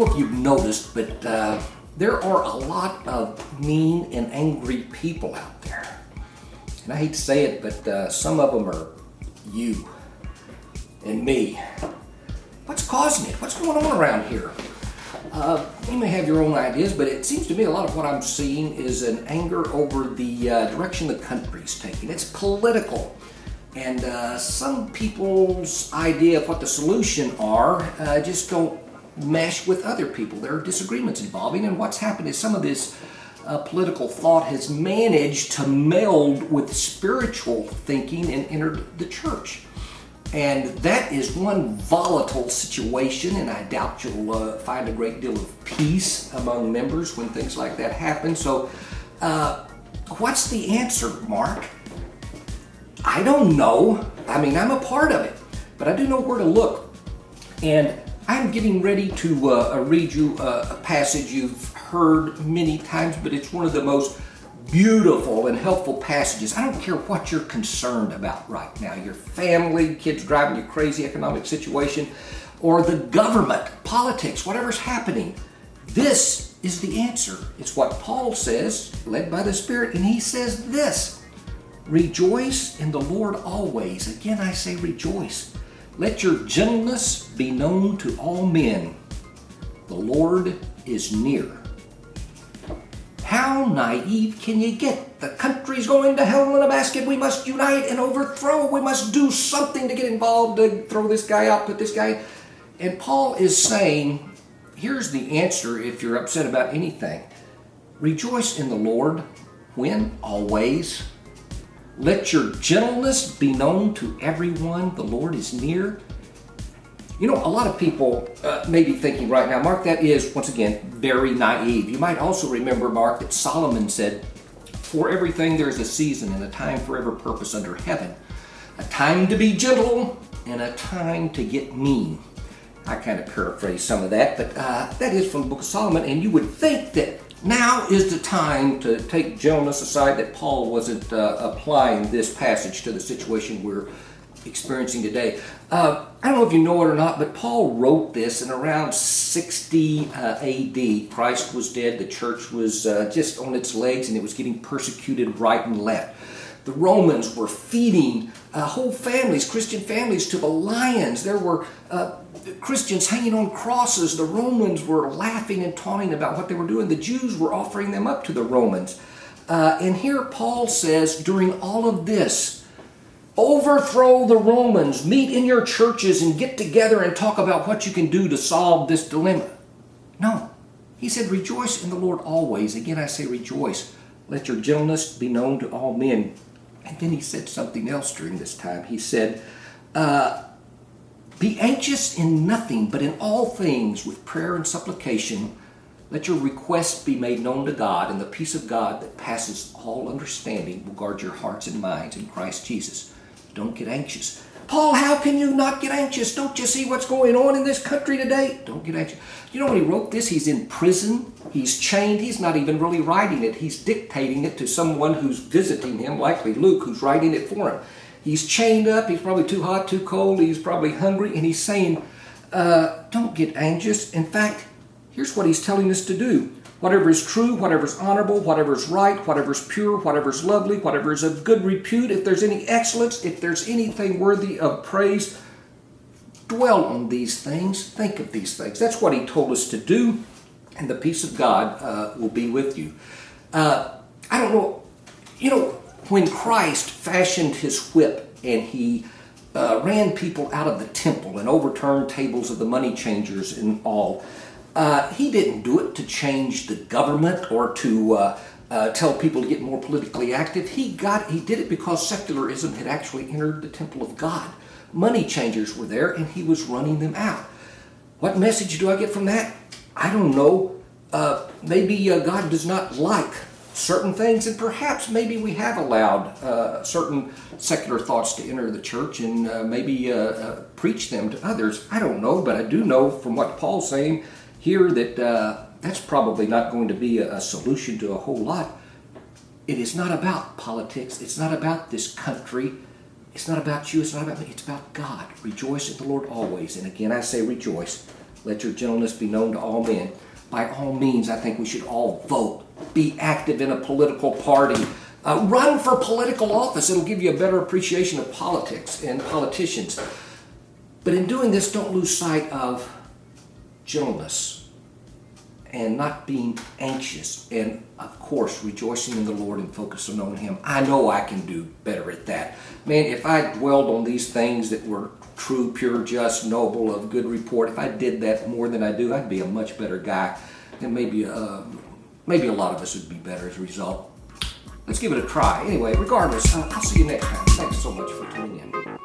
know if you've noticed, but there are a lot of mean and angry people out there. And I hate to say it, but some of them are you and me. What's causing it? What's going on around here? You may have your own ideas, but it seems to me a lot of what I'm seeing is an anger over the direction the country's taking. It's political. And some people's idea of what the solution are just don't mesh with other people. There are disagreements involving, and what's happened is some of this political thought has managed to meld with spiritual thinking and entered the church. And that is one volatile situation, and I doubt you'll find a great deal of peace among members when things like that happen. So what's the answer, Mark? I don't know. I mean, I'm a part of it, but I do know where to look. And I'm getting ready to read you a passage you've heard many times, but it's one of the most beautiful and helpful passages. I don't care what you're concerned about right now, your family, kids driving you crazy, economic situation, or the government, politics, whatever's happening. This is the answer. It's what Paul says, led by the Spirit, and he says this: rejoice in the Lord always. Again, I say rejoice. Let your gentleness be known to all men. The Lord is near. How naive can you get? The country's going to hell in a basket. We must unite and overthrow. We must do something to get involved, to throw this guy out, put this guy. And Paul is saying, here's the answer if you're upset about anything. Rejoice in the Lord. When? Always. Let your gentleness be known to everyone. The Lord is near. You know, a lot of people may be thinking right now, Mark, that is, once again, very naive. You might also remember, Mark, that Solomon said, for everything there is a season and a time for every purpose under heaven. A time to be gentle and a time to get mean. I kind of paraphrase some of that, but that is from the book of Solomon, and you would think that now is the time to take gentleness aside, that Paul wasn't applying this passage to the situation we're experiencing today. I don't know if you know it or not, but Paul wrote this in around 60 AD. Christ was dead, the church was just on its legs, and it was getting persecuted right and left. The Romans were feeding whole families, Christian families, to the lions. There were Christians hanging on crosses. The Romans were laughing and taunting about what they were doing. The Jews were offering them up to the Romans. And here Paul says, during all of this, overthrow the Romans, meet in your churches and get together and talk about what you can do to solve this dilemma. No. He said, rejoice in the Lord always. Again, I say rejoice. Let your gentleness be known to all men. And then he said something else during this time. He said, be anxious in nothing, but in all things with prayer and supplication, let your requests be made known to God, and the peace of God that passes all understanding will guard your hearts and minds in Christ Jesus. Don't get anxious. Paul, how can you not get anxious? Don't you see what's going on in this country today? Don't get anxious. You know, when he wrote this, he's in prison. He's chained. He's not even really writing it. He's dictating it to someone who's visiting him, likely Luke, who's writing it for him. He's chained up. He's probably too hot, too cold. He's probably hungry. And he's saying, don't get anxious. In fact, here's what he's telling us to do. Whatever is true, whatever is honorable, whatever is right, whatever is pure, whatever is lovely, whatever is of good repute, if there's any excellence, if there's anything worthy of praise, dwell on these things, think of these things. That's what he told us to do, and the peace of God will be with you. I don't know, you know, when Christ fashioned his whip and he ran people out of the temple and overturned tables of the money changers and all, he didn't do it to change the government or to tell people to get more politically active. He did it because secularism had actually entered the temple of God. Money changers were there, and he was running them out. What message do I get from that? I don't know. Maybe God does not like certain things, and perhaps maybe we have allowed certain secular thoughts to enter the church and maybe preach them to others. I don't know, but I do know from what Paul's saying here that that's probably not going to be a solution to a whole lot. It is not about politics. It's not about this country. It's not about you. It's not about me. It's about God. Rejoice in the Lord always. And again, I say rejoice. Let your gentleness be known to all men. By all means, I think we should all vote. Be active in a political party. Run for political office. It'll give you a better appreciation of politics and politicians. But in doing this, don't lose sight of gentleness and not being anxious. And, of course, rejoicing in the Lord and focusing on Him. I know I can do better at that. Man, if I dwelled on these things that were true, pure, just, noble, of good report, if I did that more than I do, I'd be a much better guy. And maybe a lot of us would be better as a result. Let's give it a try. Anyway, regardless, I'll see you next time. Thanks so much for tuning in.